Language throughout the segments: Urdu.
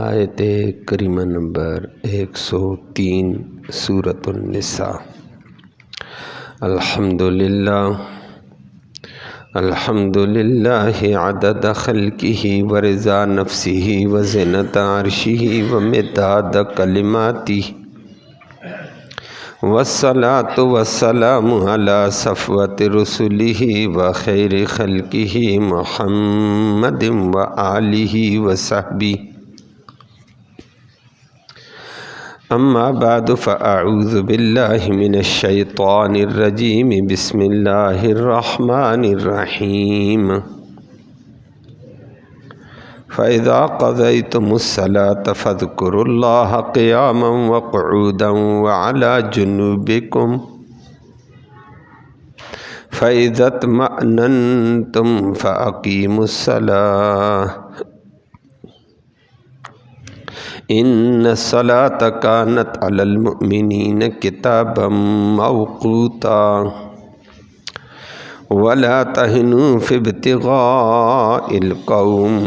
آیت کریمہ نمبر 103 سورۃ النساء۔ الحمدللہ عدد خلقہ ورضا نفسہ وزنۃ عرشہ ومداد کلماتہ والصلاة والسلام علی صفوۃ رسلہ وخیر خلقہ محمد وآلہ وصحبہ۔ اما بعد فاعوذ باللہ من الشیطان الرجیم بسم اللہ الرحمن الرحیم۔ فإذا قضيتم الصلاة فاذكروا الله قياما وقعودا وعلى جنوبكم فإذا اطمأننتم فأقيموا الصلاة إن الصلاة كانت على المؤمنين كتابا موقوتا ولا تهنوا في ابتغاء القوم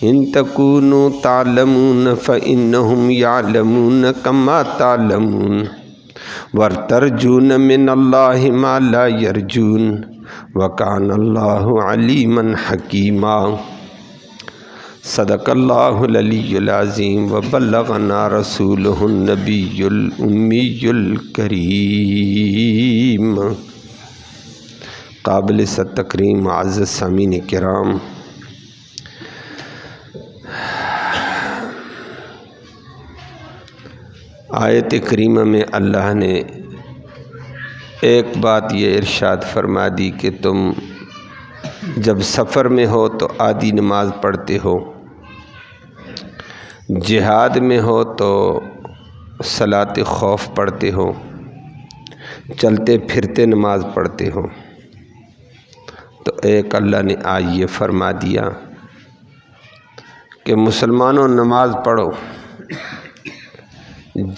إن تكونوا تعلمون فإنهم يعلمون كما تعلمون وترجون من الله ما لا يرجون وكان الله عليما حكيما۔ صدق اللہ العلی العظیم وبلغنا رسولہ النبی الأمی الکریم۔ قابل تکریم معزز سامعین کرام، آیت کریمہ میں اللہ نے ایک بات یہ ارشاد فرما دی کہ تم جب سفر میں ہو تو آدھی نماز پڑھتے ہو، جہاد میں ہو تو صلاۃ خوف پڑھتے ہو، چلتے پھرتے نماز پڑھتے ہو۔ تو ایک اللہ نے آج یہ فرما دیا کہ مسلمانوں نماز پڑھو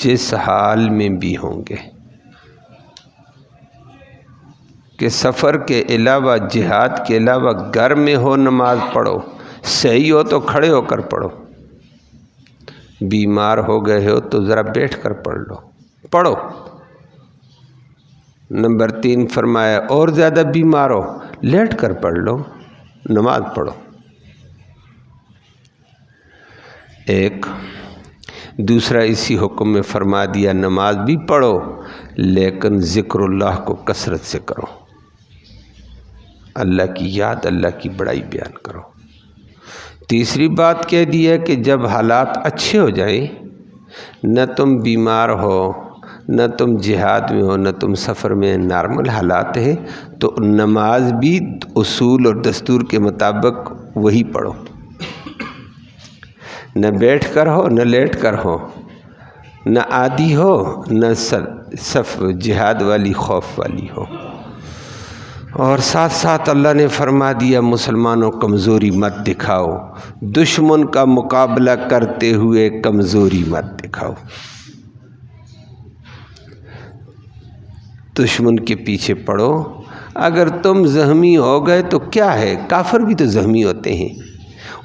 جس حال میں بھی ہوں گے، کہ سفر کے علاوہ جہاد کے علاوہ گھر میں ہو نماز پڑھو، صحیح ہو تو کھڑے ہو کر پڑھو، بیمار ہو گئے ہو تو ذرا بیٹھ کر پڑھو۔ نمبر 3 فرمایا اور زیادہ بیمار ہو لیٹ کر پڑھ لو، نماز پڑھو۔ ایک دوسرا اسی حکم میں فرما دیا نماز بھی پڑھو لیکن ذکر اللہ کو کثرت سے کرو، اللہ کی یاد، اللہ کی بڑائی بیان کرو۔ تیسری بات کہہ دی ہے کہ جب حالات اچھے ہو جائیں، نہ تم بیمار ہو، نہ تم جہاد میں ہو، نہ تم سفر میں، نارمل حالات ہیں، تو نماز بھی اصول اور دستور کے مطابق وہی پڑھو، نہ بیٹھ کر ہو، نہ لیٹ کر ہو، نہ آدھی ہو، نہ صف جہاد والی خوف والی ہو۔ اور ساتھ ساتھ اللہ نے فرما دیا مسلمانوں کمزوری مت دکھاؤ، دشمن کا مقابلہ کرتے ہوئے کمزوری مت دکھاؤ۔ دشمن کے پیچھے پڑو، اگر تم زخمی ہو گئے تو کیا ہے، کافر بھی تو زخمی ہوتے ہیں،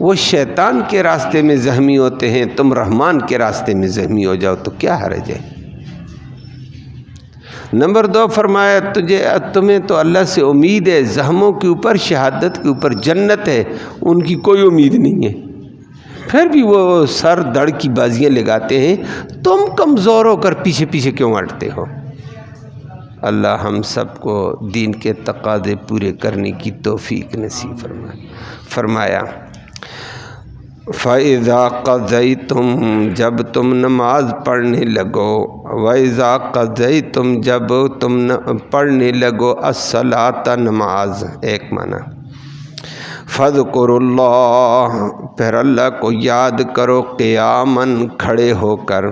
وہ شیطان کے راستے میں زخمی ہوتے ہیں، تم رحمان کے راستے میں زخمی ہو جاؤ تو کیا حرج ہے۔ نمبر 2 فرمایا تمہیں تو اللہ سے امید ہے، زخموں کے اوپر، شہادت کے اوپر جنت ہے، ان کی کوئی امید نہیں ہے، پھر بھی وہ سر دڑ کی بازیاں لگاتے ہیں، تم کمزور ہو کر پیچھے پیچھے کیوں ہٹتے ہو۔ اللہ ہم سب کو دین کے تقاضے پورے کرنے کی توفیق نصیب فرمایا۔ فَإِذَا قَضَيْتُمْ جب تم نماز پڑھنے لگو، وَإِذَا قَضَيْتُمْ جب تم پڑھنے لگو الصَّلَاةَ نماز، ایک معنی فَاذْكُرُوا اللَّهَ پھر اللہ کو یاد کرو، قیاماً کھڑے ہو کر،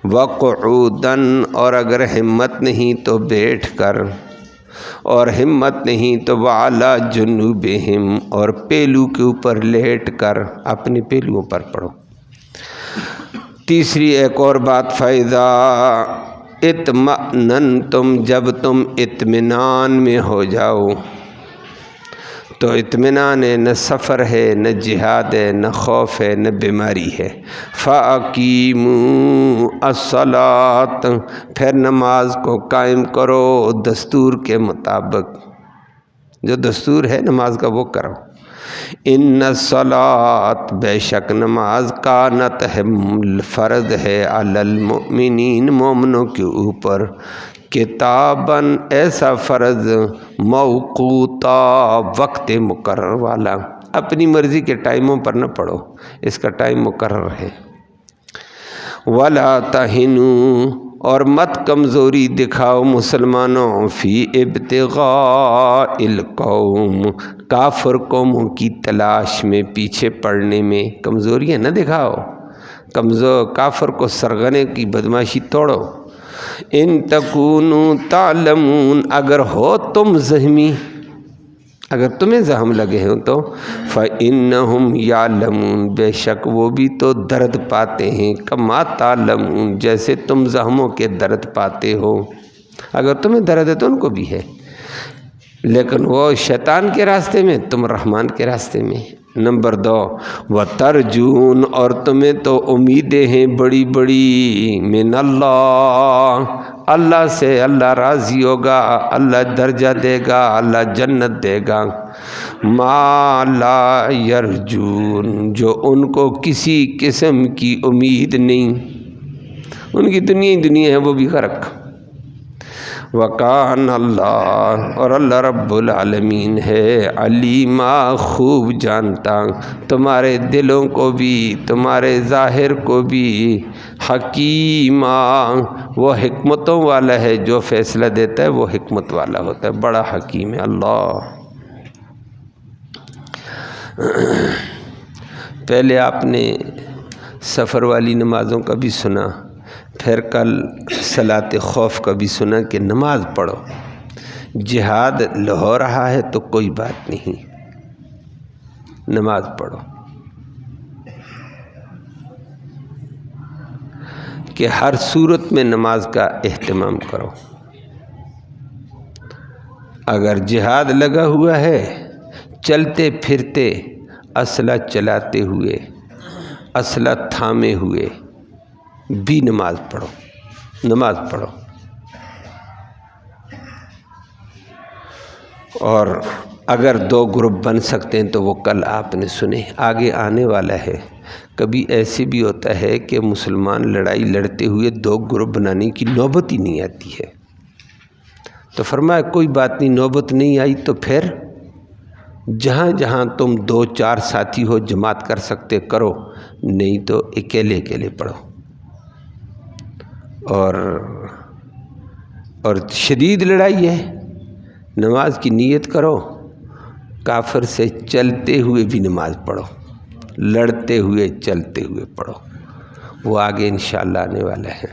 وَقُعُودًا اور اگر ہمت نہیں تو بیٹھ کر، اور ہمت نہیں تو وَعَلَى جُنُوبِهِمْ اور پہلو کے اوپر لیٹ کر، اپنے پہلوؤں پر پڑھو۔ تیسری ایک اور بات، فَإِذَا اطمأننتم، جب تم اطمینان میں ہو جاؤ، تو اطمینان ہے، نہ سفر ہے، نہ جہاد ہے، نہ خوف ہے، نہ بیماری ہے۔ فَأَقِیمُوا الصَّلَاةَ، پھر نماز کو قائم کرو دستور کے مطابق، جو دستور ہے نماز کا وہ کرو۔ ان الصلاۃ، بے شک نماز، کانت ہے، فرض ہے، علی المؤمنین، مومنوں کے اوپر، کتاباً، ایسا فرض، موقوتا، وقت مقرر والا، اپنی مرضی کے ٹائموں پر نہ پڑھو، اس کا ٹائم مقرر ہے۔ وَلَا تَهِنُوا، اور مت کمزوری دکھاؤ مسلمانوں، فی ابتغاء القوم، کافر قوموں کی تلاش میں، پیچھے پڑنے میں کمزوریاں نہ دکھاؤ، کافر کو سرغنے کی بدماشی توڑو۔ ان تکونوا تعلمون، اگر ہو تم ذہمی، اگر تمہیں زہم لگے ہوں تو، فَإِنَّهُمْ يَعْلَمُونَ، بے شک وہ بھی تو درد پاتے ہیں، کما تعلمون، جیسے تم زہموں کے درد پاتے ہو، اگر تمہیں درد ہے تو ان کو بھی ہے، لیکن وہ شیطان کے راستے میں، تم رحمان کے راستے میں۔ نمبر 2، وَتَرْجُونَ، اور تمہیں تو امیدیں ہیں بڑی بڑی، من اللہ، اللہ سے، اللہ راضی ہوگا، اللہ درجہ دے گا، اللہ جنت دے گا، ما لا یرجون، جو ان کو کسی قسم کی امید نہیں، ان کی دنیا ہی دنیا ہے، وہ بھی غرق۔ وَقَانَ اللہ، اور اللہ رب العالمین ہے، علیما، خوب جانتا، تمہارے دلوں کو بھی، تمہارے ظاہر کو بھی، حکیمہ، وہ حکمتوں والا ہے، جو فیصلہ دیتا ہے وہ حکمت والا ہوتا ہے، بڑا حکیم ہے اللہ۔ پہلے آپ نے سفر والی نمازوں کا بھی سنا، پھر کل صلاۃ خوف کا بھی سنا کہ نماز پڑھو، جہاد ہو رہا ہے تو کوئی بات نہیں، نماز پڑھو، کہ ہر صورت میں نماز کا اہتمام کرو۔ اگر جہاد لگا ہوا ہے، چلتے پھرتے، اسلحہ چلاتے ہوئے، اسلحہ تھامے ہوئے بھی نماز پڑھو، نماز پڑھو۔ اور اگر 2 گروپ بن سکتے ہیں تو وہ کل آپ نے سنے، آگے آنے والا ہے۔ کبھی ایسے بھی ہوتا ہے کہ مسلمان لڑائی لڑتے ہوئے 2 گروپ بنانے کی نوبت ہی نہیں آتی ہے، تو فرمایا کوئی بات نہیں، نوبت نہیں آئی تو پھر جہاں جہاں تم 2-4 ساتھی ہو جماعت کر سکتے کرو، نہیں تو اکیلے اکیلے پڑھو، اور شدید لڑائی ہے، نماز کی نیت کرو، کافر سے چلتے ہوئے بھی نماز پڑھو، لڑتے ہوئے چلتے ہوئے پڑھو، وہ آگے انشاءاللہ آنے والا ہے۔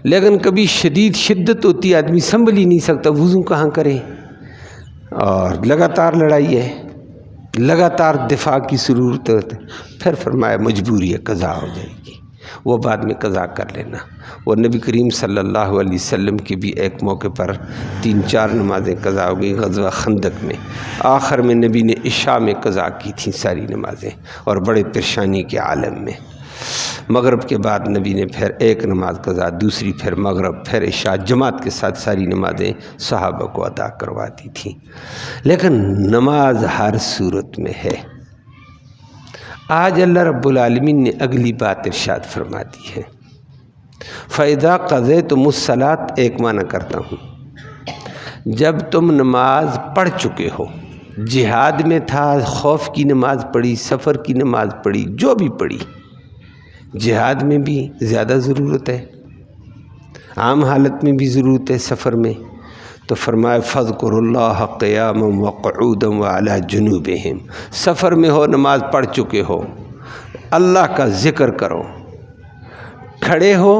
لیکن کبھی شدید شدت ہوتی ہے، آدمی سنبھل ہی نہیں سکتا، وضو کہاں کرے، اور لگاتار لڑائی ہے، لگاتار دفاع کی ضرورت ہے، پھر فرمایا مجبوری ہے، قضا ہو جائے گی، وہ بعد میں قضا کر لینا۔ وہ نبی کریم صلی اللہ علیہ وسلم کی بھی ایک موقع پر 3-4 نمازیں قضا ہو گئی، غزوہ خندق میں، آخر میں نبی نے عشاء میں قضا کی تھیں ساری نمازیں، اور بڑے پریشانی کے عالم میں۔ مغرب کے بعد نبی نے پھر ایک نماز قضا، دوسری پھر مغرب، پھر عشاء، جماعت کے ساتھ ساری نمازیں صحابہ کو ادا کروا دی تھیں۔ لیکن نماز ہر صورت میں ہے۔ آج اللہ رب العالمین نے اگلی بات ارشاد فرما دی ہے، فَإِذَا قَضَيْتُمُ الصَّلَاةَ، ایک معنی کرتا ہوں، جب تم نماز پڑھ چکے ہو، جہاد میں تھا، خوف کی نماز پڑھی، سفر کی نماز پڑھی، جو بھی پڑھی، جہاد میں بھی زیادہ ضرورت ہے، عام حالت میں بھی ضرورت ہے، سفر میں، تو فرمایا فَاذْكُرُوا اللَّهَ قِيَامًا وَقُعُودًا وَعَلَىٰ جُنُوبِهِمْ، سفر میں ہو، نماز پڑھ چکے ہو، اللہ کا ذکر کرو، کھڑے ہو،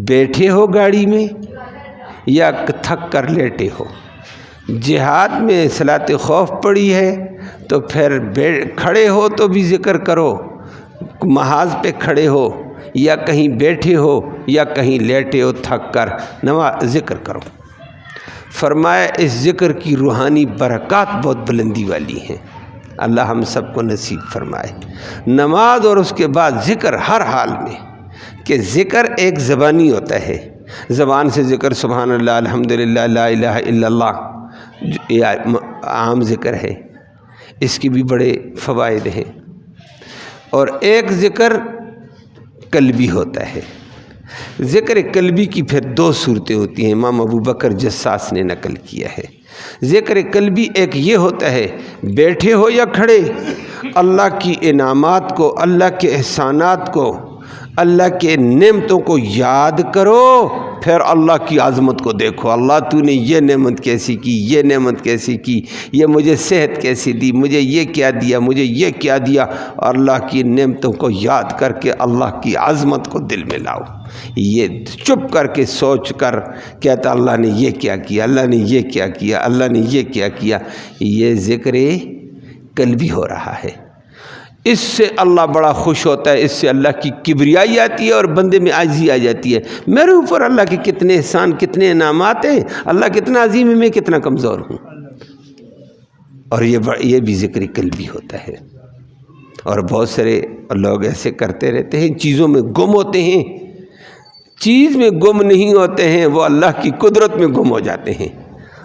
بیٹھے ہو گاڑی میں، یا تھک کر لیٹے ہو، جہاد میں صلاۃ خوف پڑھی ہے تو پھر کھڑے ہو تو بھی ذکر کرو، محاذ پہ کھڑے ہو، یا کہیں بیٹھے ہو یا کہیں لیٹے ہو تھک کر ذکر کرو۔ فرمایا اس ذکر کی روحانی برکات بہت بلندی والی ہیں، اللہ ہم سب کو نصیب فرمائے۔ نماز اور اس کے بعد ذکر ہر حال میں، کہ ذکر ایک زبانی ہوتا ہے، زبان سے ذکر سبحان اللہ الحمدللہ لا الہ الا اللہ یہ عام ذکر ہے، اس کی بھی بڑے فوائد ہیں۔ اور ایک ذکر قلبی ہوتا ہے۔ ذکر قلبی کی پھر دو صورتیں ہوتی ہیں، امام ابو بکر جساس نے نقل کیا ہے۔ ذکر قلبی ایک یہ ہوتا ہے بیٹھے ہو یا کھڑے، اللہ کی انعامات کو، اللہ کے احسانات کو، اللہ کے نعمتوں کو یاد کرو، پھر اللہ کی عظمت کو دیکھو۔ اللہ تو نے یہ نعمت کیسی کی، یہ نعمت کیسی کی، یہ مجھے صحت کیسی دی، مجھے یہ کیا دیا، مجھے یہ کیا دیا، اور اللہ کی نعمتوں کو یاد کر کے اللہ کی عظمت کو دل میں لاؤ۔ یہ چپ کر کے سوچ کر کہتا اللہ نے یہ کیا کیا، اللہ نے یہ کیا کیا، اللہ نے یہ کیا کیا، یہ ذکر قلبی ہو رہا ہے۔ اس سے اللہ بڑا خوش ہوتا ہے، اس سے اللہ کی کبریائی آتی ہے اور بندے میں عاجزی آ جاتی ہے، میرے اوپر اللہ کے کتنے احسان، کتنے انعامات ہیں، اللہ کتنا عظیم ہے، میں کتنا کمزور ہوں۔ اور یہ بھی ذکر قلبی ہوتا ہے۔ اور بہت سارے لوگ ایسے کرتے رہتے ہیں، چیزوں میں گم ہوتے ہیں، چیز میں گم نہیں ہوتے ہیں، وہ اللہ کی قدرت میں گم ہو جاتے ہیں۔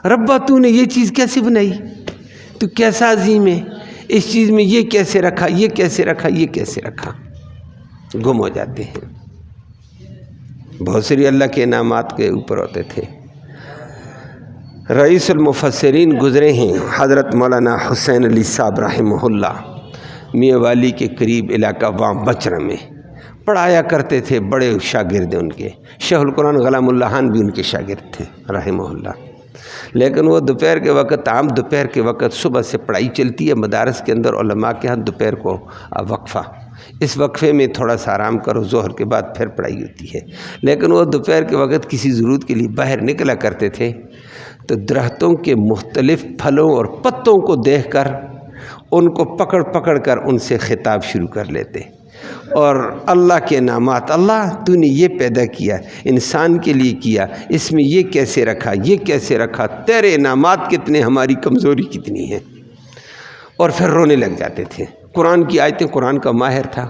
ربا تو نے یہ چیز کیسے بنائی، تو کیسا عظیم ہے، اس چیز میں یہ کیسے رکھا، یہ کیسے رکھا، یہ کیسے رکھا، گم ہو جاتے ہیں۔ بہت ساری اللہ کے انعامات کے اوپر ہوتے تھے۔ رئیس المفسرین گزرے ہیں حضرت مولانا حسین علی صاحب رحمہ اللہ، میاں والی کے قریب علاقہ وام بچرا میں پڑھایا کرتے تھے، بڑے شاگرد ان کے، شیخ القرآن غلام اللہ خان بھی ان کے شاگرد تھے رحمہ اللہ۔ لیکن وہ دوپہر کے وقت، عام دوپہر کے وقت صبح سے پڑھائی چلتی ہے مدارس کے اندر، علماء کے ہاں دوپہر کو وقفہ، اس وقفے میں تھوڑا سا آرام کرو، ظہر کے بعد پھر پڑھائی ہوتی ہے۔ لیکن وہ دوپہر کے وقت کسی ضرورت کے لیے باہر نکلا کرتے تھے، تو درختوں کے مختلف پھلوں اور پتوں کو دیکھ کر ان کو پکڑ پکڑ کر ان سے خطاب شروع کر لیتے، اور اللہ کے انعامات، اللہ تو نے یہ پیدا کیا، انسان کے لیے کیا، اس میں یہ کیسے رکھا، یہ کیسے رکھا، تیرے انعامات کتنے، ہماری کمزوری کتنی ہے، اور پھر رونے لگ جاتے تھے۔ قرآن کی آیتیں، قرآن کا ماہر تھا،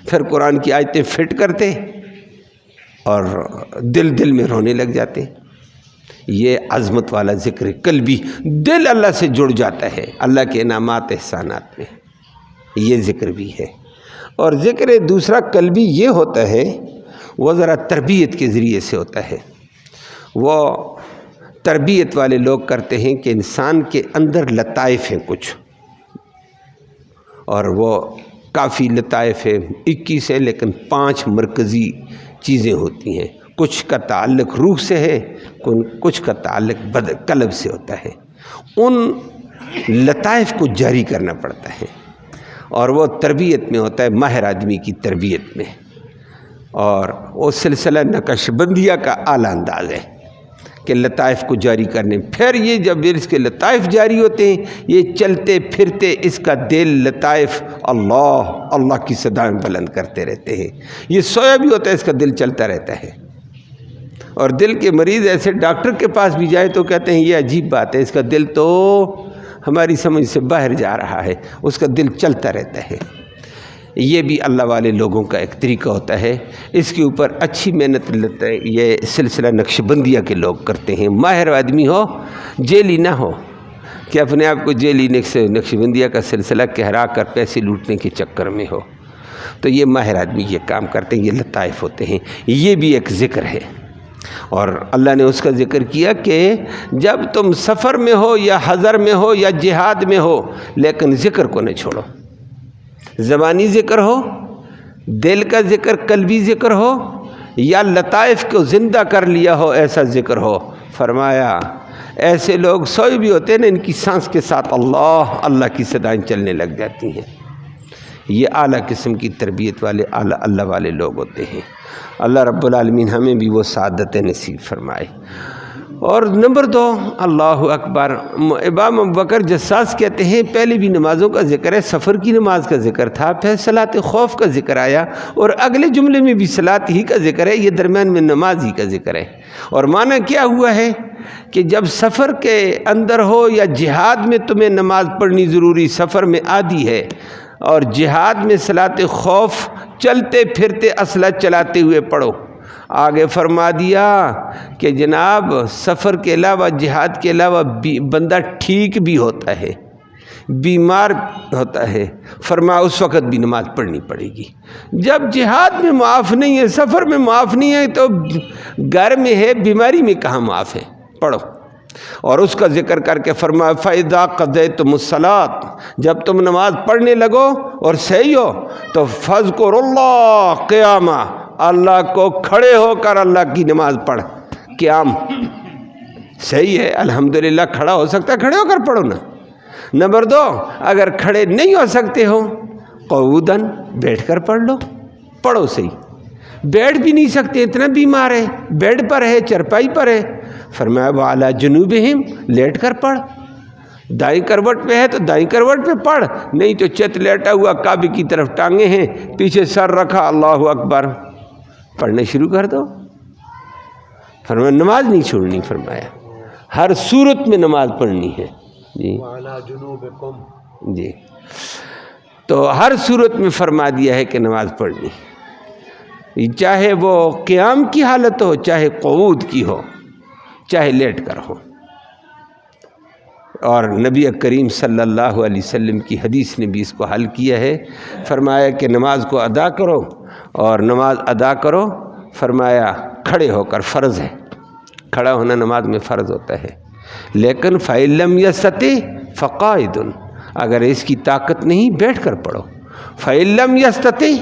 پھر قرآن کی آیتیں فٹ کرتے اور دل میں رونے لگ جاتے۔ یہ عظمت والا ذکر قلبی، دل اللہ سے جڑ جاتا ہے، اللہ کے انعامات احسانات میں، یہ ذکر بھی ہے۔ اور ذکر دوسرا قلبی یہ ہوتا ہے، وہ ذرا تربیت کے ذریعے سے ہوتا ہے۔ وہ تربیت والے لوگ کرتے ہیں کہ انسان کے اندر لطائف ہیں کچھ، اور وہ کافی لطائف ہیں، 21 ہیں، لیکن 5 مرکزی چیزیں ہوتی ہیں۔ کچھ کا تعلق روح سے ہے، کچھ کا تعلق قلب سے ہوتا ہے۔ ان لطائف کو جاری کرنا پڑتا ہے، اور وہ تربیت میں ہوتا ہے، ماہر آدمی کی تربیت میں۔ اور وہ سلسلہ نقش بندیہ کا اعلیٰ انداز ہے کہ لطائف کو جاری کرنے، پھر یہ جب اس کے لطائف جاری ہوتے ہیں، یہ چلتے پھرتے اس کا دل لطائف اللہ اللہ کی صدائیں بلند کرتے رہتے ہیں۔ یہ سویا بھی ہوتا ہے، اس کا دل چلتا رہتا ہے۔ اور دل کے مریض ایسے ڈاکٹر کے پاس بھی جائے تو کہتے ہیں یہ عجیب بات ہے، اس کا دل تو ہماری سمجھ سے باہر جا رہا ہے، اس کا دل چلتا رہتا ہے۔ یہ بھی اللہ والے لوگوں کا ایک طریقہ ہوتا ہے، اس کے اوپر اچھی محنت لیتا ہے۔ یہ سلسلہ نقش بندیہ کے لوگ کرتے ہیں، ماہر آدمی ہو، جیلی نہ ہو کہ اپنے آپ کو جیلی نقش بندیہ کا سلسلہ کہرا کر پیسے لوٹنے کے چکر میں ہو، تو یہ ماہر آدمی یہ کام کرتے ہیں، یہ لطائف ہوتے ہیں۔ یہ بھی ایک ذکر ہے، اور اللہ نے اس کا ذکر کیا کہ جب تم سفر میں ہو یا حضر میں ہو یا جہاد میں ہو، لیکن ذکر کو نہ چھوڑو۔ زبانی ذکر ہو، دل کا ذکر، قلبی ذکر ہو، یا لطائف کو زندہ کر لیا ہو، ایسا ذکر ہو۔ فرمایا ایسے لوگ سوئے بھی ہوتے ہیں نا، ان کی سانس کے ساتھ اللہ اللہ کی صدائیں چلنے لگ جاتی ہیں۔ یہ اعلیٰ قسم کی تربیت والے اعلیٰ اللہ والے لوگ ہوتے ہیں۔ اللہ رب العالمین ہمیں بھی وہ سعادت نصیب فرمائے۔ اور نمبر 2 اللہ اکبر، امام ابوبکر جساس کہتے ہیں پہلے بھی نمازوں کا ذکر ہے، سفر کی نماز کا ذکر تھا، پھر صلاۃ خوف کا ذکر آیا، اور اگلے جملے میں بھی صلاۃ ہی کا ذکر ہے، یہ درمیان میں نماز ہی کا ذکر ہے۔ اور معنی کیا ہوا ہے کہ جب سفر کے اندر ہو یا جہاد میں تمہیں نماز پڑھنی ضروری، سفر میں عادی ہے، اور جہاد میں صلاۃ خوف چلتے پھرتے اسلحہ چلاتے ہوئے پڑھو۔ آگے فرما دیا کہ جناب سفر کے علاوہ، جہاد کے علاوہ بندہ ٹھیک بھی ہوتا ہے، بیمار ہوتا ہے، فرما اس وقت بھی نماز پڑھنی پڑے گی۔ جب جہاد میں معاف نہیں ہے، سفر میں معاف نہیں ہے، تو گھر میں ہے، بیماری میں کہاں معاف ہے؟ پڑھو۔ اور اس کا ذکر کر کے فرمایا فَإِذَا قَضَيْتُمُ الصَّلَاةَ، جب تم نماز پڑھنے لگو اور صحیح ہو تو فَاذْكُرُوا اللَّهَ قِيَامًا، اللہ کو کھڑے ہو کر اللہ کی نماز پڑھ۔ قیام صحیح ہے، الحمدللہ کھڑا ہو سکتا ہے، کھڑے ہو کر پڑھو نا۔ نمبر 2 اگر کھڑے نہیں ہو سکتے ہو، قعوداً بیٹھ کر پڑھ لو، پڑھو صحیح۔ بیٹھ بھی نہیں سکتے، اتنا بیمار ہے، بیڈ پر ہے، چرپائی پر ہے، فرمایا وَعَلَىٰ جُنُوبِهِمْ، لیٹ کر پڑھ۔ دائیں کروٹ پہ ہے تو دائیں کروٹ پہ پڑھ، نہیں تو چت لیٹا ہوا، کعبے کی طرف ٹانگیں ہیں، پیچھے سر رکھا، اللہ اکبر، پڑھنے شروع کر دو۔ فرمایا نماز نہیں چھوڑنی، فرمایا ہر صورت میں نماز پڑھنی ہے۔ جی وَعَلَىٰ جُنُوبِكُمْ، جی، تو ہر صورت میں فرما دیا ہے کہ نماز پڑھنی، چاہے وہ قیام کی حالت ہو، چاہے قعود کی ہو، چاہے لیٹ کر ہو۔ اور نبی کریم صلی اللہ علیہ وسلم کی حدیث نے بھی اس کو حل کیا ہے، فرمایا کہ نماز کو ادا کرو، اور نماز ادا کرو فرمایا کھڑے ہو کر، فرض ہے، کھڑا ہونا نماز میں فرض ہوتا ہے، لیکن فَإِن لَّمْ يَسْتَطِعْ فَقَاعِدٌ، اگر اس کی طاقت نہیں بیٹھ کر پڑھو۔ فَإِن لَّمْ يَسْتَطِعْ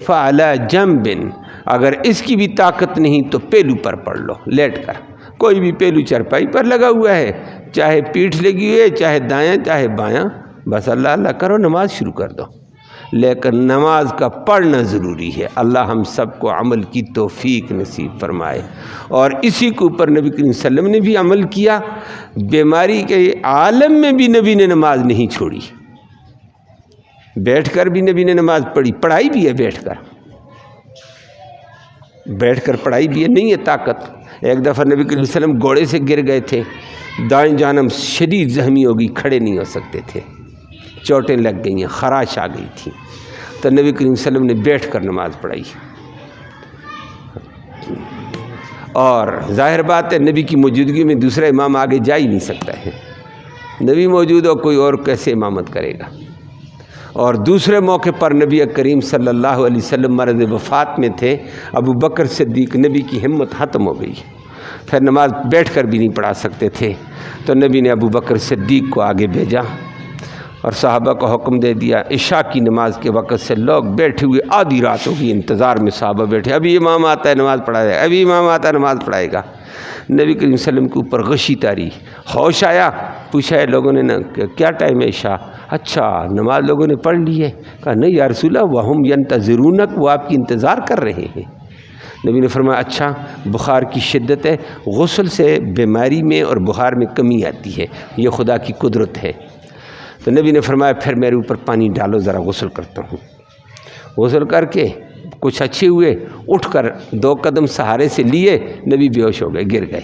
فَعَلَىٰ جَنبٍ، اگر اس کی بھی طاقت نہیں تو پہلو پر پڑھ لو، لیٹ کر، کوئی بھی پہلو چرپائی پر لگا ہوا ہے، چاہے پیٹھ لگی ہوئی ہے، چاہے دایاں چاہے بایاں، بس اللہ اللہ کرو، نماز شروع کر دو۔ لیکن نماز کا پڑھنا ضروری ہے۔ اللہ ہم سب کو عمل کی توفیق نصیب فرمائے، اور اسی کے اوپر نبی کریم صلی اللہ علیہ وسلم نے بھی عمل کیا۔ بیماری کے عالم میں بھی نبی نے نماز نہیں چھوڑی، بیٹھ کر بھی نبی نے نماز پڑھی، پڑھائی بھی ہے بیٹھ کر پڑھائی بھی ہے، نہیں ہے طاقت۔ ایک دفعہ نبی کریم صلی اللہ علیہ وسلم گھوڑے سے گر گئے تھے، دائیں جانب شدید زخمی ہو گئی، کھڑے نہیں ہو سکتے تھے، چوٹیں لگ گئی ہیں، خراش آ گئی تھی، تو نبی کریم صلی اللہ علیہ وسلم نے بیٹھ کر نماز پڑھائی۔ اور ظاہر بات ہے نبی کی موجودگی میں دوسرا امام آگے جا ہی نہیں سکتا ہے، نبی موجود ہو کوئی اور کیسے امامت کرے گا۔ اور دوسرے موقع پر نبی کریم صلی اللہ علیہ وسلم مرض وفات میں تھے، ابو بکر صدیق، نبی کی ہمت ختم ہو گئی، پھر نماز بیٹھ کر بھی نہیں پڑھا سکتے تھے، تو نبی نے ابو بکر صدیق کو آگے بھیجا اور صحابہ کو حکم دے دیا۔ عشاء کی نماز کے وقت سے لوگ بیٹھے ہوئے آدھی رات ہو گئی، انتظار میں صحابہ بیٹھے، ابھی امام آتا ہے نماز پڑھائے گا، ابھی امام آتا ہے نماز پڑھائے گا۔ نبی کریم صلی اللہ علیہ وسلم کے اوپر غشی تاری، ہوش آیا، پوچھا ہے لوگوں نے کیا ٹائم ہے عشاء؟ اچھا نماز لوگوں نے پڑھ لی ہے؟ کہا نہیں یا رسول اللہ، وہم ینتظرونک، وہ آپ کی انتظار کر رہے ہیں۔ نبی نے فرمایا اچھا بخار کی شدت ہے، غسل سے بیماری میں اور بخار میں کمی آتی ہے، یہ خدا کی قدرت ہے۔ تو نبی نے فرمایا پھر میرے اوپر پانی ڈالو، ذرا غسل کرتا ہوں۔ غسل کر کے کچھ اچھے ہوئے، اٹھ کر 2 قدم سہارے سے لیے، نبی بے ہوش ہو گئے، گر گئے،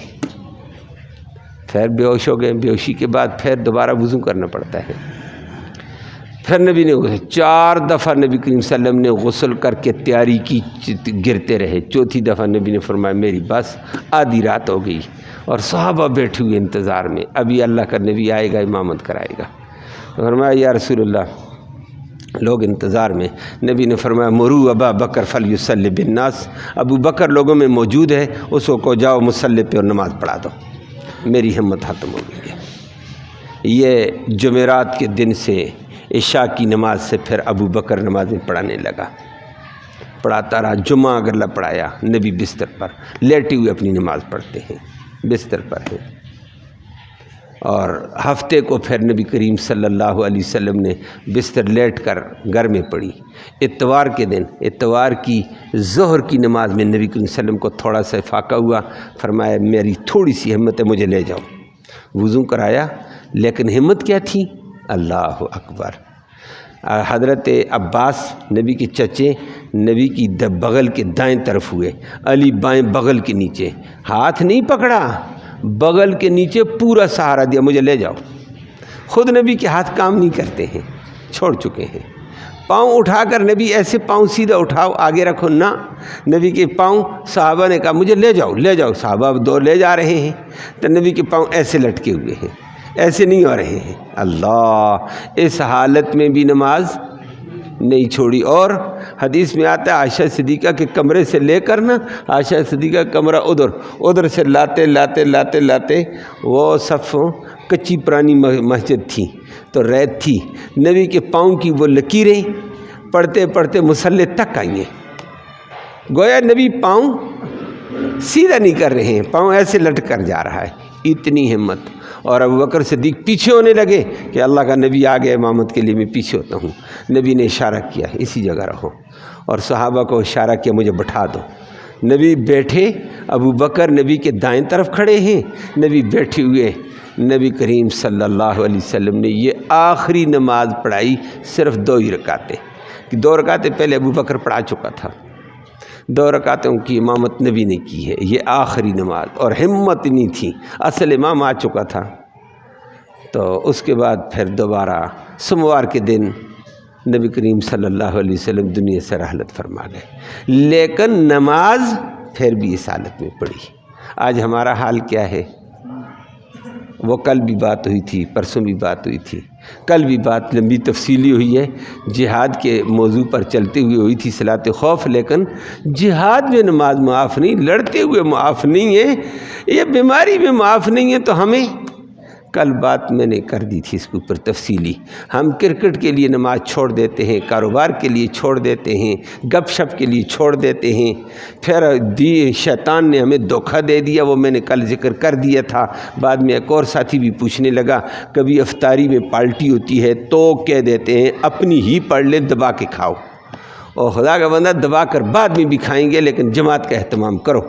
پھر بے ہوش ہو گئے۔ بے ہوشی کے بعد پھر دوبارہ وضو کرنا پڑتا ہے، پھر نبی نے 4 دفعہ نبی کریم صلی اللہ علیہ وسلم نے غسل کر کے تیاری کی، گرتے رہے۔ چوتھی دفعہ نبی نے فرمایا میری بس، آدھی رات ہو گئی اور صحابہ بیٹھے ہوئے انتظار میں، ابھی اللہ کا نبی آئے گا، امامت کرائے گا۔ فرمایا یا رسول اللہ، لوگ انتظار میں۔ نبی نے فرمایا مرو ابا بکر فلیصلی بالناس، ابو بکر لوگوں میں موجود ہے، اس کو جاؤ مصلی پہ اور نماز پڑھا دو۔ میری ہمت ختم ہو گئی ہے۔ یہ جمعرات کے دن سے عشاء کی نماز سے پھر ابو بکر نمازیں پڑھانے لگا، پڑھاتا رہا۔ جمعہ اگر نہ پڑھایا، نبی بستر پر لیٹے ہوئے اپنی نماز پڑھتے ہیں، بستر پر ہیں۔ اور ہفتے کو پھر نبی کریم صلی اللہ علیہ وسلم نے بستر لیٹ کر گھر میں پڑھی۔ اتوار کے دن اتوار کی ظہر کی نماز میں نبی کریم صلی اللہ علیہ وسلم کو تھوڑا سا فاقہ ہوا، فرمایا میری تھوڑی سی ہمت ہے، مجھے لے جاؤ۔ وضو کرایا، لیکن ہمت کیا تھی؟ اللہ اکبر۔ حضرت عباس نبی کے چچے نبی کی بغل کے دائیں طرف ہوئے، علی بائیں بغل کے نیچے، ہاتھ نہیں پکڑا، بغل کے نیچے پورا سہارا دیا، مجھے لے جاؤ۔ خود نبی کے ہاتھ کام نہیں کرتے ہیں، چھوڑ چکے ہیں۔ پاؤں اٹھا کر نبی ایسے پاؤں سیدھا اٹھاؤ آگے رکھو نہ، نبی کے پاؤں صحابہ نے کہا مجھے لے جاؤ لے جاؤ، صحابہ دو لے جا رہے ہیں تو نبی کے پاؤں ایسے لٹکے ہوئے ہیں، ایسے نہیں ہو رہے ہیں۔ اللہ، اس حالت میں بھی نماز نہیں چھوڑی۔ اور حدیث میں آتا ہے عائشہ صدیقہ کے کمرے سے لے کر نا، عائشہ صدیقہ کا کمرہ ادھر سے لاتے لاتے لاتے لاتے وہ صف کچی پرانی مسجد تھی تو ریت تھی، نبی کے پاؤں کی وہ لکیریں پڑھتے پڑھتے مصلی تک آئی ہیں۔ گویا نبی پاؤں سیدھا نہیں کر رہے ہیں، پاؤں ایسے لٹک کر جا رہا ہے، اتنی ہمت۔ اور ابو بکر صدیق پیچھے ہونے لگے کہ اللہ کا نبی آ گئے امامت کے لیے، میں پیچھے ہوتا ہوں۔ نبی نے اشارہ کیا اسی جگہ رہو، اور صحابہ کو اشارہ کیا مجھے بٹھا دو۔ نبی بیٹھے، ابو بکر نبی کے دائیں طرف کھڑے ہیں، نبی بیٹھے ہوئے۔ نبی کریم صلی اللہ علیہ وسلم نے یہ آخری نماز پڑھائی، صرف 2 ہی رکعتیں، 2 رکعتیں پہلے ابو بکر پڑھا چکا تھا، 2 رکعتوں کی امامت نبی نے کی ہے، یہ آخری نماز۔ اور ہمت نہیں تھی، اصل امام آ چکا تھا۔ تو اس کے بعد پھر دوبارہ سوموار کے دن نبی کریم صلی اللہ علیہ وسلم دنیا سے رحلت فرما گئے، لیکن نماز پھر بھی اس حالت میں پڑھی۔ آج ہمارا حال کیا ہے؟ وہ کل بھی بات ہوئی تھی، پرسوں بھی بات ہوئی تھی، کل بھی بات لمبی تفصیلی ہوئی ہے، جہاد کے موضوع پر چلتے ہوئے ہوئی تھی صلاۃ خوف، لیکن جہاد میں نماز معاف نہیں، لڑتے ہوئے معاف نہیں ہے، یہ بیماری میں معاف نہیں ہے۔ تو ہمیں کل بات میں نے کر دی تھی اس کے اوپر تفصیلی، ہم کرکٹ کے لیے نماز چھوڑ دیتے ہیں، کاروبار کے لیے چھوڑ دیتے ہیں، گپ شپ کے لیے چھوڑ دیتے ہیں، پھر شیطان نے ہمیں دھوکہ دے دیا، وہ میں نے کل ذکر کر دیا تھا۔ بعد میں ایک اور ساتھی بھی پوچھنے لگا، کبھی افطاری میں پالٹی ہوتی ہے تو کہہ دیتے ہیں اپنی ہی پڑھ لیں، دبا کے کھاؤ، اور خدا کا بندہ دبا کر بعد میں بھی کھائیں گے، لیکن جماعت کا اہتمام کرو،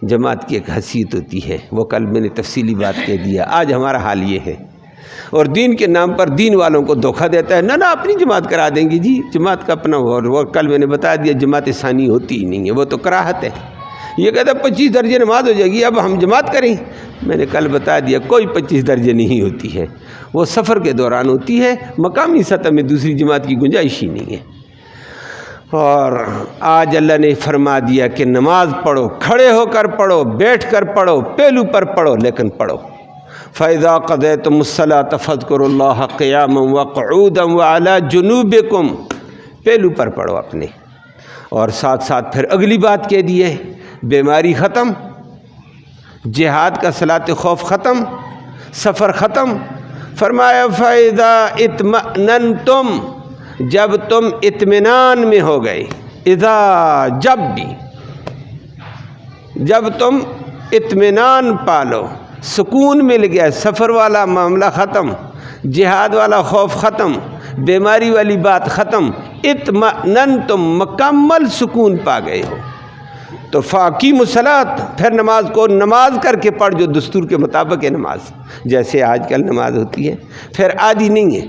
جماعت کی ایک حیثیت ہوتی ہے، وہ کل میں نے تفصیلی بات کہہ دیا۔ آج ہمارا حال یہ ہے، اور دین کے نام پر دین والوں کو دھوکہ دیتا ہے، نہ اپنی جماعت کرا دیں گے جی، جماعت کا اپنا، اور کل میں نے بتا دیا جماعت ثانی ہوتی ہی نہیں ہے، وہ تو کراہت ہے۔ یہ کہتا ہے 25 درجے نماز ہو جائے گی، اب ہم جماعت کریں، میں نے کل بتا دیا کوئی 25 درجے نہیں ہوتی ہے، وہ سفر کے دوران ہوتی ہے، مقامی سطح میں دوسری جماعت کی گنجائش ہی نہیں ہے۔ اور آج اللہ نے فرما دیا کہ نماز پڑھو، کھڑے ہو کر پڑھو، بیٹھ کر پڑھو، پہلو پر پڑھو، لیکن پڑھو۔ فَإِذَا قَضَيْتُمُ الصَّلَاةَ فَاذْكُرُوا اللَّهَ قِيَامًا وَقُعُودًا وَعَلَىٰ جُنُوبِكُمْ، پہلو پر پڑھو اپنے۔ اور ساتھ ساتھ پھر اگلی بات کہہ دی ہے، بیماری ختم، جہاد کا صلاۃ خوف ختم، سفر ختم۔ فرمایا فَإِذَا اطْمَأْنَنْتُمْ، جب تم اطمینان میں ہو گئے، اذا جب تم اطمینان پالو، سکون مل گیا، سفر والا معاملہ ختم، جہاد والا خوف ختم، بیماری والی بات ختم، اطمئننتم، مکمل سکون پا گئے ہو، تو فاقیموا الصلاۃ، پھر نماز کو نماز کر کے پڑھ جو دستور کے مطابق ہے نماز، جیسے آج کل نماز ہوتی ہے، پھر آدھی نہیں ہے،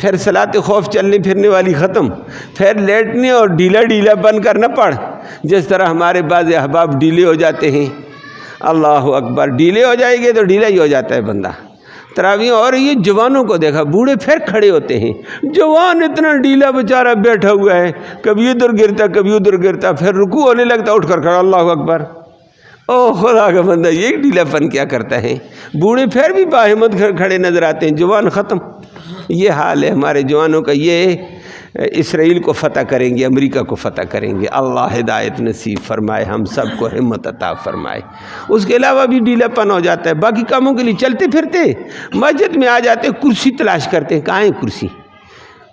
پھر صلاۃ خوف چلنے پھرنے والی ختم، پھر لیٹنے اور ڈھیلا بن کر نہ پڑھ، جس طرح ہمارے بعض احباب ڈھیلے ہو جاتے ہیں، اللہ اکبر، ڈھیلے ہو جائے گے تو ڈھیلا ہی ہو جاتا ہے بندہ تراویح۔ اور یہ جوانوں کو دیکھا، بوڑھے پھر کھڑے ہوتے ہیں، جوان اتنا ڈھیلا بیچارہ بیٹھا ہوا ہے، کبھی ادھر گرتا کبھی ادھر گرتا، پھر رکوع ہونے لگتا اٹھ کر کھڑا، اللہ اکبر، او خدا کا بندہ، یہ ڈھیلا پن کیا کرتا ہے؟ بوڑھے پھر بھی باہمت کھڑے نظر آتے ہیں، جوان ختم۔ یہ حال ہے ہمارے جوانوں کا، یہ اسرائیل کو فتح کریں گے، امریکہ کو فتح کریں گے، اللہ ہدایت نصیب فرمائے، ہم سب کو ہمت عطا فرمائے۔ اس کے علاوہ بھی ڈھیلا پن ہو جاتا ہے، باقی کاموں کے لیے چلتے پھرتے، مسجد میں آ جاتے کرسی تلاش کرتے ہیں، کہاں ہے کرسی،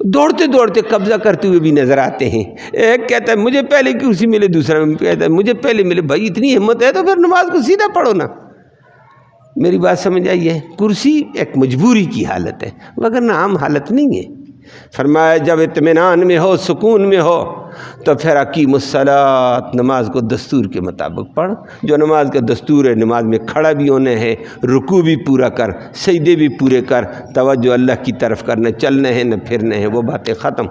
دوڑتے قبضہ کرتے ہوئے بھی نظر آتے ہیں۔ ایک کہتا ہے مجھے پہلے کرسی ملے، دوسرا کہتا ہے مجھے پہلے ملے۔ بھائی اتنی ہمت ہے تو پھر نماز کو سیدھا پڑھو نا، میری بات سمجھ آئیے؟ کرسی ایک مجبوری کی حالت ہے، وگرنہ عام حالت نہیں ہے۔ فرمایا جب اطمینان میں ہو، سکون میں ہو، تو پھر اقیم الصلاۃ، نماز کو دستور کے مطابق پڑھ۔ جو نماز کا دستور ہے، نماز میں کھڑا بھی ہونے ہے، رکوع بھی پورا کر، سجدے بھی پورے کر، توجہ اللہ کی طرف کرنا، چلنے ہیں نہ پھرنے ہیں، وہ باتیں ختم۔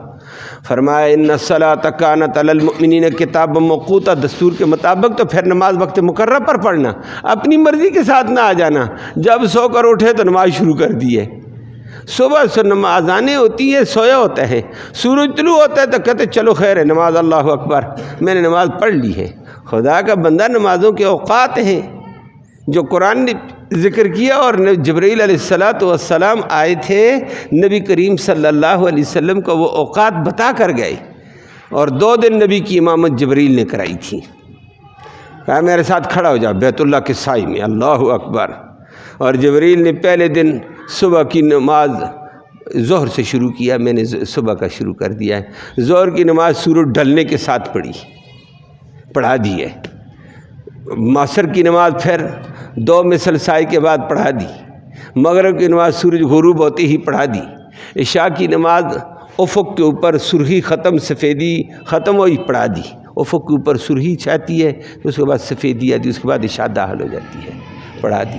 فرمایا ان الصلاۃ کانت علی المؤمنین کتابا موقوتا، دستور کے مطابق، تو پھر نماز وقت مقررہ پر پڑھنا، اپنی مرضی کے ساتھ نہ آ جانا۔ جب سو کر اٹھے تو نماز شروع کر دی ہے۔ صبح سے نماز آنے ہوتی ہے، سویا ہوتا ہے، سورج طلوع ہوتا ہے تو کہتے چلو خیر ہے، نماز اللہ اکبر، میں نے نماز پڑھ لی ہے۔ خدا کا بندہ، نمازوں کے اوقات ہیں جو قرآن نے ذکر کیا، اور جبرائیل علیہ السلام آئے تھے نبی کریم صلی اللہ علیہ وسلم کو، وہ اوقات بتا کر گئے، اور 2 دن نبی کی امامت جبرائیل نے کرائی تھی۔ کہا میرے ساتھ کھڑا ہو جا بیت اللہ کے سائے میں، اللہ اکبر۔ اور جبرائیل نے پہلے دن صبح کی نماز ظہر سے شروع کیا، میں نے صبح کا شروع کر دیا ہے۔ ظہر کی نماز سورج ڈھلنے کے ساتھ پڑھا دی ہے۔ معصر کی نماز پھر 2 مثل سائے کے بعد پڑھا دی۔ مغرب کی نماز سورج غروب ہوتے ہی پڑھا دی۔ عشاء کی نماز افق کے اوپر سرخی ختم، سفیدی ختم ہوئی، پڑھا دی۔ افق کے اوپر سرخی چھاتی ہے، اس کے بعد سفیدی آتی، اس کے بعد عشاء داخل ہو جاتی ہے، پڑھا دی۔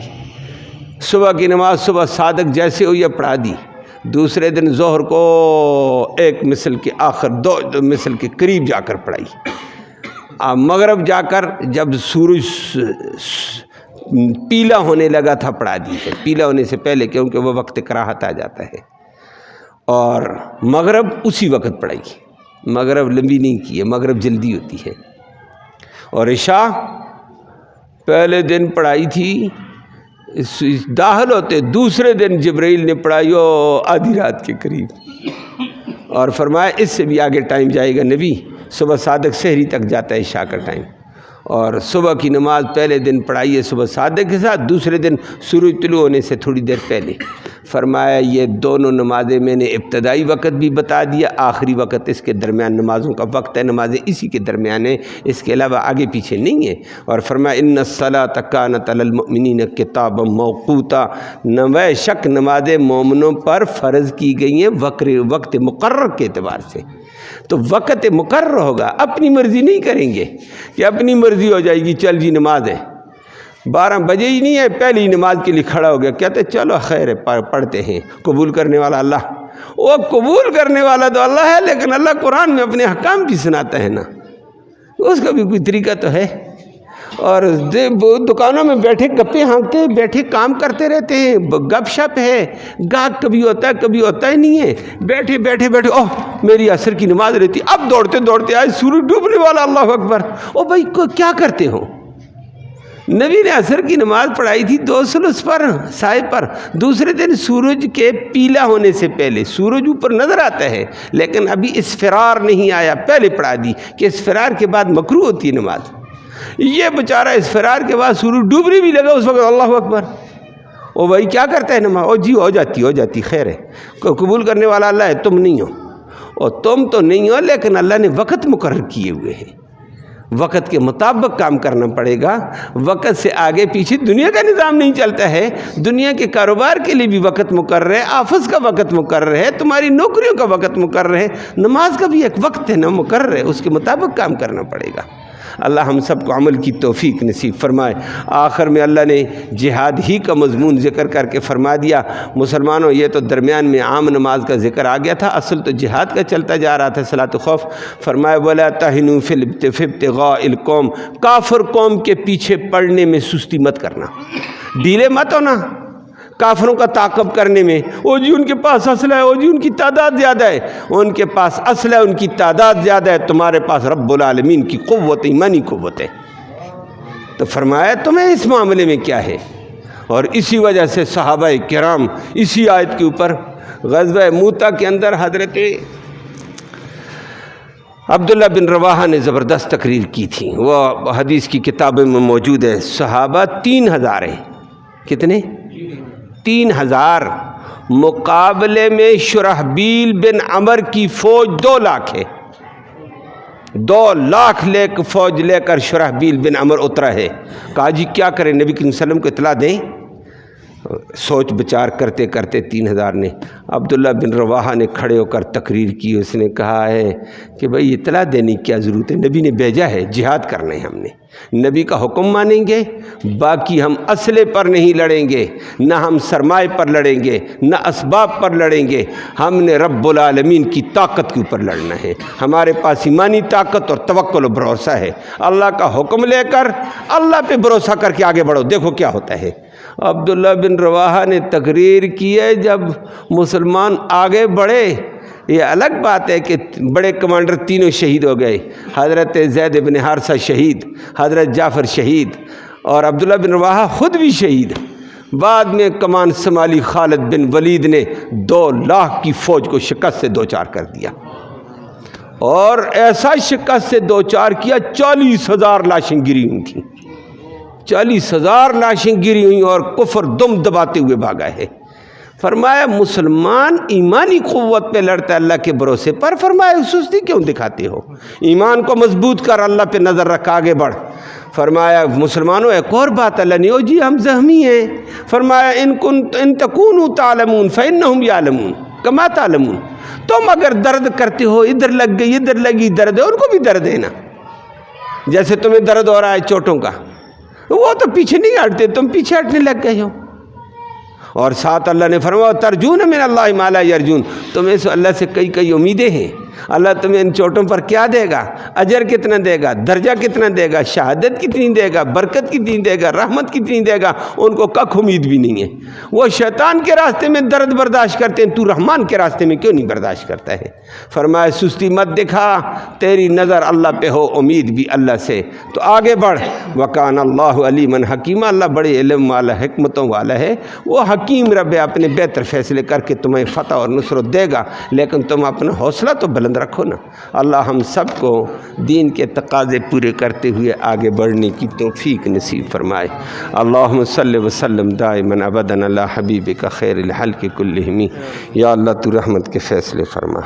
صبح کی نماز صبح صادق جیسے ہوئی ہے، پڑھا دی۔ دوسرے دن ظہر کو 1 مثل کے آخر 2 مثل کے قریب جا کر پڑھائی۔ مغرب جا کر جب سورج پیلا ہونے لگا تھا، پڑھا دی ہے، پیلا ہونے سے پہلے، کیونکہ وہ وقت کراہت آ جاتا ہے۔ اور مغرب اسی وقت پڑھائی، مغرب لمبی نہیں کی ہے، مغرب جلدی ہوتی ہے۔ اور عشاء پہلے دن پڑھائی تھی، داخل ہوتے دوسرے دن جبرائیل نے پڑھائی آدھی رات کے قریب، اور فرمایا اس سے بھی آگے ٹائم جائے گا نبی، صبح صادق سحری تک جاتا ہے عشاء کا ٹائم۔ اور صبح کی نماز پہلے دن پڑھائی ہے صبح صادق کے ساتھ، دوسرے دن سورج طلوع ہونے سے تھوڑی دیر پہلے۔ فرمایا یہ دونوں نمازیں میں نے ابتدائی وقت بھی بتا دیا، آخری وقت اس کے درمیان نمازوں کا وقت ہے، نمازیں اسی کے درمیان ہیں، اس کے علاوہ آگے پیچھے نہیں ہے۔ اور فرمایا ان الصلاۃ کانت علی المؤمنین کتابا موقوتا، بے شک نمازیں مومنوں پر فرض کی گئی ہیں وقت مقرر کے اعتبار سے۔ تو وقت مقرر ہوگا، اپنی مرضی نہیں کریں گے کہ اپنی مرضی ہو جائے گی، چل جی نماز ہے، 12 بجے ہی نہیں ہے، پہلی نماز کے لیے کھڑا ہو گیا، کہتے چلو خیر ہے، پڑھتے ہیں۔ قبول کرنے والا اللہ، وہ قبول کرنے والا تو اللہ ہے، لیکن اللہ قرآن میں اپنے حکام بھی سناتا ہے نا، اس کا بھی کوئی طریقہ تو ہے۔ اور دکانوں میں بیٹھے گپے ہانکتے ہیں، بیٹھے کام کرتے رہتے ہیں، گپ شپ ہے، گاہک کبھی ہوتا ہے کبھی ہوتا ہی نہیں ہے، بیٹھے بیٹھے میری عصر کی نماز رہتی، اب دوڑتے دوڑتے آج سورج ڈوبنے والا، اللہ اکبر۔ بھائی کیا کرتے ہو؟ نبی نے عصر کی نماز پڑھائی تھی 2 ثلث پر، سائے پر، دوسرے دن سورج کے پیلا ہونے سے پہلے، سورج اوپر نظر آتا ہے لیکن ابھی اسفرار نہیں آیا، پہلے پڑھا دی کہ اسفرار کے بعد مکروہ ہوتی ہے نماز۔ یہ بیچارہ اسفرار کے بعد سورج ڈوبنے بھی لگا، اس وقت اللہ اکبر۔ بھائی کیا کرتا ہے نماز؟ جی ہو جاتی خیر ہے، قبول کرنے والا اللہ ہے، تم نہیں ہو، اور تم تو نہیں ہو، لیکن اللہ نے وقت مقرر کیے ہوئے ہیں، وقت کے مطابق کام کرنا پڑے گا۔ وقت سے آگے پیچھے دنیا کا نظام نہیں چلتا ہے، دنیا کے کاروبار کے لیے بھی وقت مقرر ہے، آفس کا وقت مقرر ہے، تمہاری نوکریوں کا وقت مقرر ہے، نماز کا بھی ایک وقت ہے نا، مقرر ہے، اس کے مطابق کام کرنا پڑے گا۔ اللہ ہم سب کو عمل کی توفیق نصیب فرمائے۔ آخر میں اللہ نے جہاد ہی کا مضمون ذکر کر کے فرما دیا، مسلمانوں یہ تو درمیان میں عام نماز کا ذکر آ گیا تھا، اصل تو جہاد کا چلتا جا رہا تھا، صلاۃ خوف۔ فرمایا وَلَا تَهِنُوا فِي ابْتِغَاءِ الْقَوْمِ، کافر قوم کے پیچھے پڑنے میں سستی مت کرنا، ڈھیلے مت ہونا کافروں کا تعاقب کرنے میں۔ جی ان کے پاس اسلحہ ہے، جی ان کی تعداد زیادہ ہے، ان کے پاس اسلحہ، ان کی تعداد زیادہ ہے، تمہارے پاس رب العالمین کی قوت، ایمانی قوت ہے۔ تو فرمایا تمہیں اس معاملے میں کیا ہے؟ اور اسی وجہ سے صحابہ کرام اسی آیت کے اوپر غزوہ موتا کے اندر حضرت عبداللہ بن رواحہ نے زبردست تقریر کی تھی، وہ حدیث کی کتابوں میں موجود ہے۔ صحابہ 3000 ہیں، کتنے؟ 3000، مقابلے میں شرحبیل بن عمر کی فوج 2 لاکھ ہے، 2 لاکھ فوج لے کر شرحبیل بن عمر اترا ہے۔ کہا جی کیا کریں، نبی کریم صلی اللہ علیہ وسلم کو اطلاع دیں؟ سوچ بچار کرتے کرتے 3000 نے عبداللہ بن رواحہ نے کھڑے ہو کر تقریر کی. اس نے کہا ہے کہ بھئی اطلاع دینے کی کیا ضرورت ہے، نبی نے بھیجا ہے، جہاد کرنا ہے، ہم نے نبی کا حکم مانیں گے، باقی ہم اسلحے پر نہیں لڑیں گے، نہ ہم سرمائے پر لڑیں گے، نہ اسباب پر لڑیں گے، ہم نے رب العالمین کی طاقت کے اوپر لڑنا ہے. ہمارے پاس ایمانی طاقت اور توکل و بھروسہ ہے. اللہ کا حکم لے کر اللہ پہ بھروسہ کر کے آگے بڑھو، دیکھو کیا ہوتا ہے. عبداللہ بن رواحہ نے تقریر کی ہے. جب مسلمان آگے بڑھے، یہ الگ بات ہے کہ بڑے کمانڈر تینوں شہید ہو گئے، حضرت زید بن حارثہ شہید، حضرت جعفر شہید، اور عبداللہ بن رواحہ خود بھی شہید. بعد میں کمان سنبھالی خالد بن ولید نے 2 لاکھ کی فوج کو شکست سے دوچار کر دیا، اور ایسا شکست سے دوچار کیا 40,000 لاشیں گری ہوئی تھیں، 40,000 لاشیں گری ہوئی اور کفر دم دباتے ہوئے بھاگا ہے. فرمایا مسلمان ایمانی قوت پہ لڑتا ہے اللہ کے بھروسے پر. فرمایا سستی کیوں دکھاتے ہو، ایمان کو مضبوط کر، اللہ پہ نظر رکھ، آگے بڑھ. فرمایا مسلمانوں ایک اور بات اللہ نے، جی ہم زخمی ہیں. فرمایا ان تکونوا تعلمون فانہم یعلمون کما تعلمون. تم اگر درد کرتے ہو، ادھر لگ گئی، ادھر لگی، درد ہے، ان کو بھی درد ہے نا. جیسے تمہیں درد ہو رہا ہے چوٹوں کا، وہ تو پیچھے نہیں ہٹتے، تم پیچھے ہٹنے لگ گئے ہو. اور ساتھ اللہ نے فرمایا ترجون من اللہ ما لا یرجون، تمہیں اللہ سے کئی امیدیں ہیں. اللہ تمہیں ان چوٹوں پر کیا دے گا، اجر کتنا دے گا، درجہ کتنا دے گا، شہادت کتنی دے گا، برکت کتنی دے گا، رحمت کتنی دے گا، ان کو ککھ امید بھی نہیں ہے. وہ شیطان کے راستے میں درد برداشت کرتے ہیں، تو رحمان کے راستے میں کیوں نہیں برداشت کرتا ہے. فرمایا سستی مت دکھا، تیری نظر اللہ پہ ہو، امید بھی اللہ سے، تو آگے بڑھ. وکان اللہ علیما حکیما، اللہ بڑے علم والا، حکمتوں والا ہے. وہ حکیم رب ہے، اپنے بہتر فیصلے کر کے تمہیں فتح اور نصرت دے گا، لیکن تم اپنا حوصلہ تو بلند رکھو نا. اللہ ہم سب کو دین کے تقاضے پورے کرتے ہوئے آگے بڑھنے کی توفیق نصیب فرمائے. اللہم صلی وسلم دائما ابدا علی حبیبک خیر الخلق کلہم. یا اللہ تو رحمت کے فیصلے فرما،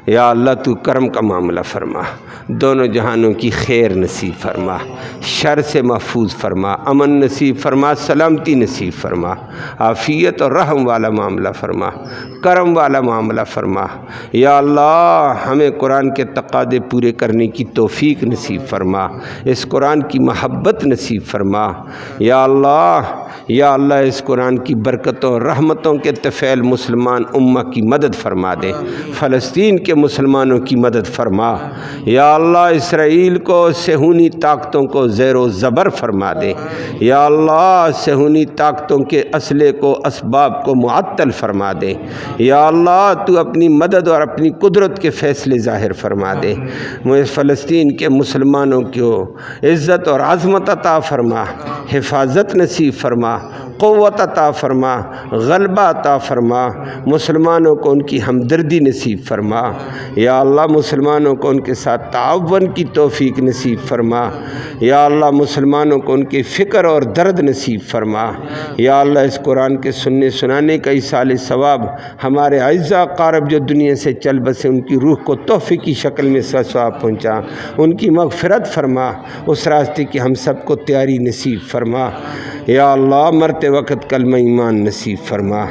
یا اللہ تو کرم کا معاملہ فرما، دونوں جہانوں کی خیر نصیب فرما، شر سے محفوظ فرما، امن نصیب فرما، سلامتی نصیب فرما، عافیت اور رحم والا معاملہ فرما، کرم والا معاملہ فرما. یا اللہ ہمیں قرآن کے تقاضے پورے کرنے کی توفیق نصیب فرما، اس قرآن کی محبت نصیب فرما. یا اللہ اس قرآن کی برکتوں اور رحمتوں کے طفیل مسلمان امہ کی مدد فرما دے، فلسطین کے مسلمانوں کی مدد فرما. یا اللہ اسرائیل کو، صہیونی طاقتوں کو زیر و زبر فرما دے. یا اللہ صہیونی طاقتوں کے اسلحے کو، اسباب کو معطل فرما دے. یا اللہ تو اپنی مدد اور اپنی قدرت کے فیصلے ظاہر فرما دے. مجھے فلسطین کے مسلمانوں کو عزت اور عظمت عطا فرما، حفاظت نصیب فرما، قوت عطا فرما، غلبہ عطا فرما. مسلمانوں کو ان کی ہمدردی نصیب فرما. یا اللہ مسلمانوں کو ان کے ساتھ تعاون کی توفیق نصیب فرما. یا اللہ مسلمانوں کو ان کی فکر اور درد نصیب فرما. یا اللہ اس قرآن کے سننے سنانے کا ایصال ثواب ہمارے اعزاء اقارب جو دنیا سے چل بسے، ان کی روح کو تحفے کی شکل میں ثواب پہنچا، ان کی مغفرت فرما، اس راستے کی ہم سب کو تیاری نصیب فرما. یا اللہ مرتے وقت کلمہ ایمان نصیب فرما،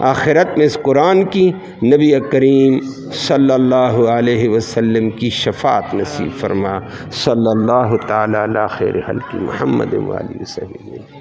آخرت میں اس قرآن کی نبی کریم صلی اللہ علیہ وسلم کی شفاعت نصیب فرما. صلی اللہ تعالی علی خیر خلق محمد و آلہ وصحبہ.